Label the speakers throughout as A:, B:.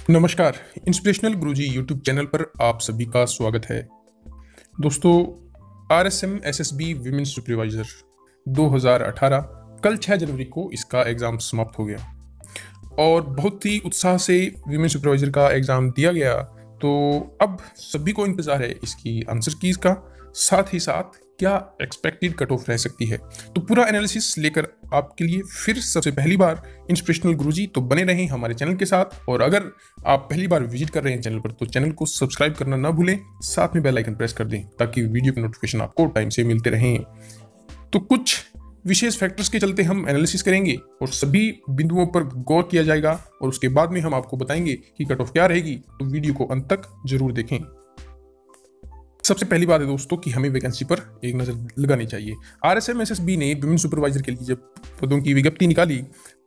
A: नमस्कार। इंस्पिरेशनल गुरुजी YouTube channel पर आप सभी का स्वागत है। दोस्तों, आरएसएम एसएसबी विमेन सुपरवाइजर 2018 कल 6 जनवरी को इसका एग्ज़ाम समाप्त हो गया और बहुत ही उत्साह से विमेन सुपरवाइजर का एग्ज़ाम दिया गया। तो अब सभी को इंतज़ार है इसकी आंसर कीज़ का, साथ ही साथ क्या एक्सपेक्टेड कट ऑफ रह सकती है। तो पूरा एनालिसिस लेकर आपके लिए फिर सबसे पहली बार इंस्पिरेशनल गुरुजी, तो बने रहें हमारे चैनल के साथ। और अगर आप पहली बार विजिट कर रहे हैं चैनल पर तो चैनल को सब्सक्राइब करना ना भूलें, साथ में बेल आइकन प्रेस कर दें ताकि वीडियो की नोटिफिकेशन आपको टाइम से मिलते रहें। तो कुछ विशेष फैक्टर्स के चलते हम एनालिसिस करेंगे और सभी बिंदुओं पर गौर किया जाएगा और उसके बाद में हम आपको बताएंगे कि कट ऑफ क्या रहेगी। तो वीडियो को अंत तक जरूर देखें। सबसे पहली बात है दोस्तों कि हमें वैकेंसी पर एक नज़र लगानी चाहिए। आरएसएम एसएसबी ने विमेन सुपरवाइजर के लिए जब पदों की विज्ञप्ति निकाली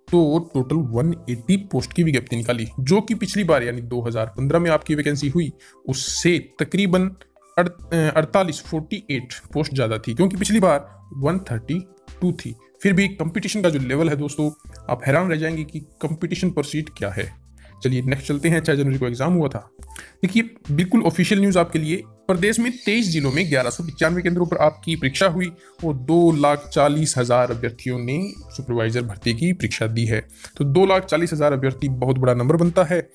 A: तो टोटल 180 पोस्ट की विज्ञप्ति निकाली, जो कि पिछली बार यानी 2015 में आपकी वैकेंसी हुई उससे तकरीबन 48 पोस्ट ज़्यादा थी, क्योंकि पिछली बार 132 थी। फिर भी कंपटीशन का जो लेवल है दोस्तों, आप हैरान रह जाएंगे कि कंपटीशन पर सीट क्या है। चलिए नेक्स्ट चलते हैं। 6 जनवरी को एग्जाम हुआ था। देखिए बिल्कुल ऑफिशियल न्यूज़ आपके लिए। प्रदेश में 23 जिलों में 1195 केंद्रों पर आपकी परीक्षा हुई और 2,40,000 अभ्यर्थियों ने सुपरवाइजर भर्ती की परीक्षा दी है। तो 2,40,000 अभ्यर्थी बहुत बड़ा नंबर बनता है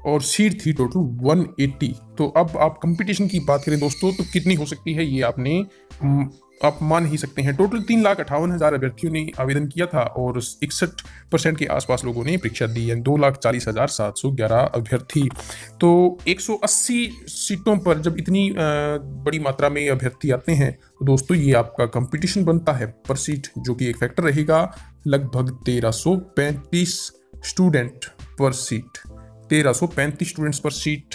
A: और सीट थी टोटल 180। तो अब आप कंपटीशन की बात करें दोस्तों तो कितनी हो सकती है ये आप मान ही सकते हैं। टोटल 3,58,000 अभ्यर्थियों ने आवेदन किया था और 61% के आसपास लोगों ने परीक्षा दी है। 2,40,711 अभ्यर्थी। तो 180 सीटों पर जब इतनी बड़ी मात्रा में अभ्यर्थी आते हैं तो दोस्तों ये आपका कंपटीशन बनता है पर सीट, जो कि एक फैक्टर रहेगा। लगभग 1335 स्टूडेंट पर सीट, 1335 स्टूडेंट्स पर सीट,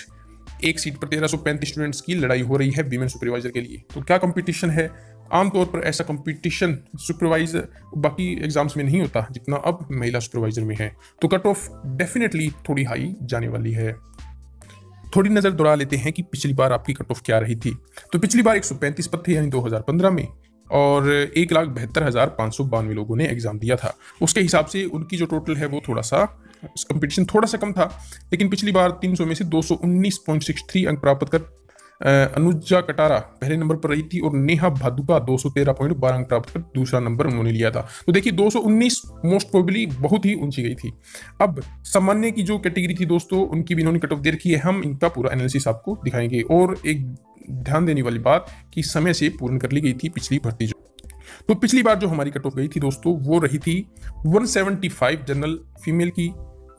A: एक सीट पर 1335 स्टूडेंट्स की लड़ाई हो रही है विमेन सुपरवाइजर के लिए। तो क्या कंपटीशन है। आमतौर पर ऐसा कंपटीशन सुपरवाइजर बाकी एग्जाम्स में नहीं होता जितना अब महिला सुपरवाइजर में है। तो कट ऑफ डेफिनेटली थोड़ी हाई जाने वाली है। थोड़ी नज़र दौड़ा लेते हैं कि पिछली बार आपकी कट ऑफ क्या रही थी। तो पिछली बार 135 पद थे यानी 2015 में, और 1,72,592 लोगों ने एग्जाम दिया था। उसके हिसाब से उनकी जो टोटल है वो थोड़ा सा कंपटीशन थोड़ा सा कम था। लेकिन पिछली बार 300 में से 219.63 अंक प्राप्त कर अनुजा कटारा पहले नंबर पर रही थी और नेहा भादुका 213.12 अंक प्राप्त कर दूसरा नंबर उन्होंने लिया था। तो देखिए 219 मोस्ट प्रोबेबली बहुत ही ऊंची गई थी। अब सामान्य की जो कैटेगरी थी दोस्तों, उनकी भी इन्होंने कट ऑफ दे रखी है। हम इनका पूरा एनालिसिस आपको दिखाएंगे। और एक ध्यान देने वाली बात कि समय से पूर्ण कर ली गई थी पिछली भर्ती। तो पिछली बार जो हमारी कट ऑफ गई थी दोस्तों वो रही थी 175 जनरल फीमेल की।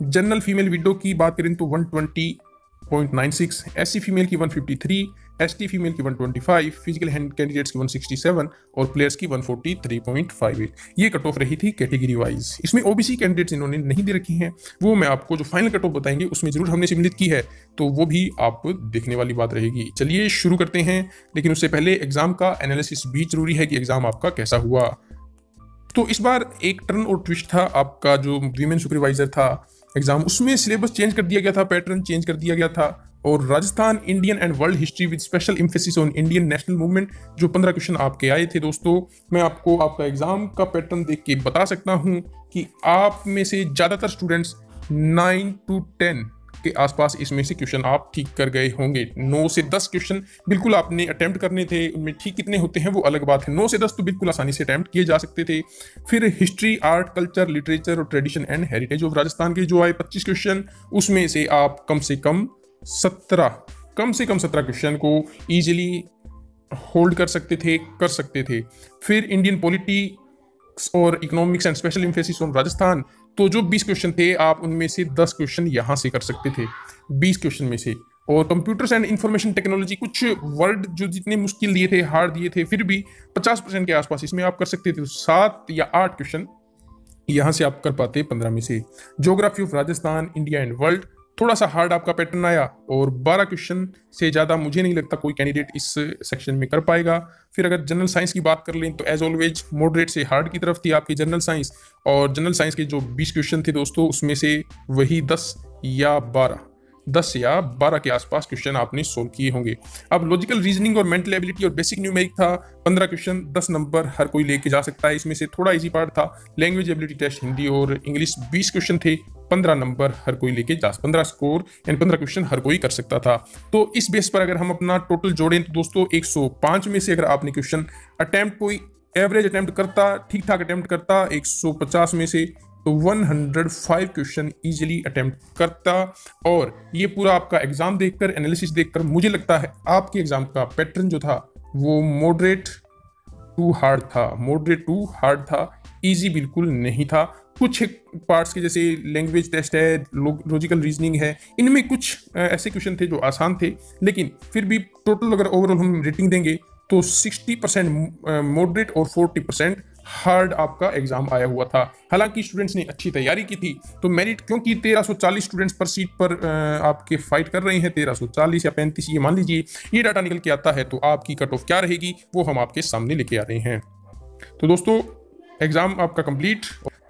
A: जनरल फीमेल विडो की बात करें तो 120.96, एससी फीमेल की 153, एसटी फीमेल की 125, फिजिकल हैंड कैंडिडेट्स की 167 और प्लेयर्स की 143.58। ये कट ऑफ रही थी कैटेगरी वाइज। इसमें ओबीसी कैंडिडेट्स इन्होंने नहीं दे रखी हैं, वो मैं आपको जो फाइनल कट ऑफ बताएंगे उसमें जरूर हमने सम्मिलित की है, तो वो भी आप देखने वाली बात रहेगी। चलिए शुरू करते हैं, लेकिन उससे पहले एग्जाम का एनालिसिस भी जरूरी है कि एग्जाम आपका कैसा हुआ। तो इस बार एक टर्न और ट्विस्ट था आपका जो वीमेन सुपरवाइजर था एग्जाम, उसमें सिलेबस चेंज कर दिया गया था, पैटर्न चेंज कर दिया गया था। और Rajasthan Indian and world history with special emphasis on Indian national movement, जो 15 क्वेश्चन आपके आए थे दोस्तों, मैं आपको आपका एग्जाम का पैटर्न देख के बता सकता हूं कि आप में से ज्यादातर स्टूडेंट्स 9 to 10 के आसपास इसमें से क्वेश्चन आप ठीक कर गए होंगे। 9 से 10 क्वेश्चन बिल्कुल आपने अटेम्प्ट करने थे, उनमें ठीक कितने होते हैं वो अलग बात है। 9 से 10 तो बिल्कुल आसानी से अटेम्प्ट किए जा सकते थे। फिर हिस्ट्री, आर्ट, कल्चर, लिटरेचर और tradition and heritage of Rajasthan के जो आए 25 क्वेश्चन, उसमें से आप कम से कम 17 क्वेश्चन को ईजिली होल्ड कर सकते थे। फिर इंडियन पॉलिटिक्स और economics and special emphasis on Rajasthan, तो जो 20 क्वेश्चन थे आप उनमें से 10 क्वेश्चन यहां से कर सकते थे 20 क्वेश्चन में से। और कंप्यूटर्स एंड इंफॉर्मेशन टेक्नोलॉजी, कुछ वर्ड जो जितने मुश्किल दिए थे, हार्ड दिए थे, फिर भी 50% के आसपास इसमें आप कर सकते थे। 7 या 8 क्वेश्चन यहां से आप कर पाते 15 में से। Geography of Rajasthan, India and world, थोड़ा सा हार्ड आपका पैटर्न आया और 12 क्वेश्चन से ज़्यादा मुझे नहीं लगता कोई कैंडिडेट इस सेक्शन में कर पाएगा। फिर अगर जनरल साइंस की बात कर लें तो एज ऑलवेज मॉडरेट से हार्ड की तरफ थी आपकी जनरल साइंस, और जनरल साइंस के जो 20 क्वेश्चन थे दोस्तों उसमें से वही 10 या 12 के आसपास क्वेश्चन आपने सोल्व किए होंगे। अब लॉजिकल रीजनिंग और मेंटल एबिलिटी और बेसिक न्यूमेरिक था 15 क्वेश्चन, 10 नंबर हर कोई लेके जा सकता है। इसमें से थोड़ा इजी पार्ट था लैंग्वेज एबिलिटी टेस्ट, हिंदी और इंग्लिश 20 क्वेश्चन थे, 15 नंबर हर कोई लेके जा 15 स्कोर यानी 15 क्वेश्चन हर कोई कर सकता था। तो इस बेस पर अगर हम अपना टोटल जोड़ें तो दोस्तों 105 में से अगर आपने क्वेश्चन अटेम्प्ट कोई एवरेज अटेम्प्ट करता, ठीक ठाक अटेम्प्ट करता 150 में से, तो 105 क्वेश्चन इजीली अटेम्प्ट करता। और ये पूरा आपका एग्जाम देखकर, एनालिसिस देखकर मुझे लगता है आपके एग्जाम का पैटर्न जो था वो मॉडरेट टू हार्ड था, इजी बिल्कुल नहीं था। कुछ पार्ट्स के जैसे लैंग्वेज टेस्ट है, लॉजिकल रीजनिंग है, इनमें कुछ ऐसे क्वेश्चन थे जो आसान थे, लेकिन फिर भी टोटल अगर ओवरऑल हम रेटिंग देंगे तो 60% मॉडरेट और 40% हार्ड आपका एग्जाम आया हुआ था। हालांकि स्टूडेंट्स ने अच्छी तैयारी की थी, तो मेरिट क्योंकि 1340 स्टूडेंट्स पर सीट पर आपके फाइट कर रहे हैं, 1340 या 35 ये मान लीजिए, ये डाटा निकल के आता है, तो आपकी कट ऑफ क्या रहेगी वो हम आपके सामने लेके आ रहे हैं। तो दोस्तों एग्जाम आपका कंप्लीट,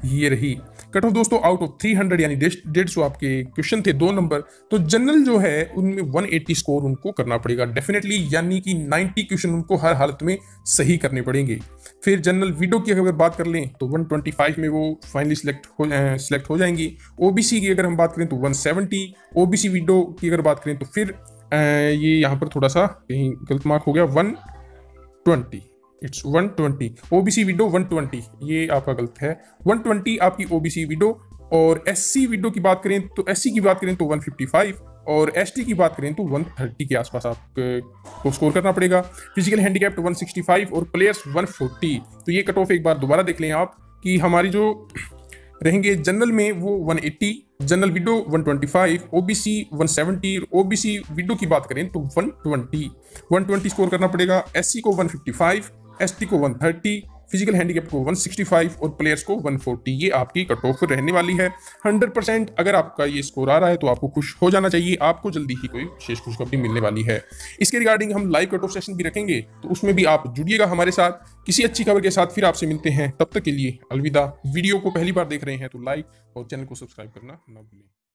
A: ये रही कट ऑफ दोस्तों आउट ऑफ 300 यानी 150 आपके क्वेश्चन थे 2 नंबर। तो जनरल जो है उनमें 180 स्कोर उनको करना पड़ेगा डेफिनेटली, यानी कि 90 क्वेश्चन उनको हर हालत में सही करने पड़ेंगे। फिर जनरल वीडो की अगर बात कर लें तो 125 में वो फाइनली सिलेक्ट हो जाएंगी। ओबीसी की अगर हम बात करें तो 170, ओबीसी वीडो की अगर बात करें तो फिर ये यहाँ पर थोड़ा सा कहीं गलत मार्क हो गया, 120, इट्स 120 ओबीसी विडो 120, ये आपका गलत है, 120 आपकी ओबीसी विडो। और एससी विडो की बात करें तो एससी की बात करें तो 155 और एसटी की बात करें तो 130 के आसपास आपको स्कोर करना पड़ेगा। फिजिकल हैंडीकैप्ड 165 और प्लेयर्स 140। तो ये कट ऑफ एक बार दोबारा देख लें आप कि हमारी जो रहेंगे जनरल में वो 180, general window 125, OBC 170, OBC window की बात करें तो 120 स्कोर करना पड़ेगा। एससी को 155, एसटी को 130, फिजिकल हैंडीकैप को 165 और प्लेयर्स को 140। ये आपकी कट ऑफ रहने वाली है। 100% अगर आपका ये स्कोर आ रहा है तो आपको खुश हो जाना चाहिए, आपको जल्दी ही कोई विशेष खुशखबरी मिलने वाली है। इसके रिगार्डिंग हम लाइव कट ऑफ सेशन भी रखेंगे, तो उसमें भी आप जुड़िएगा हमारे साथ किसी अच्छी खबर के साथ। फिर आपसे मिलते हैं, तब तक के लिए अलविदा। वीडियो को पहली बार देख रहे हैं तो लाइक और चैनल को सब्सक्राइब करना ना भूलें।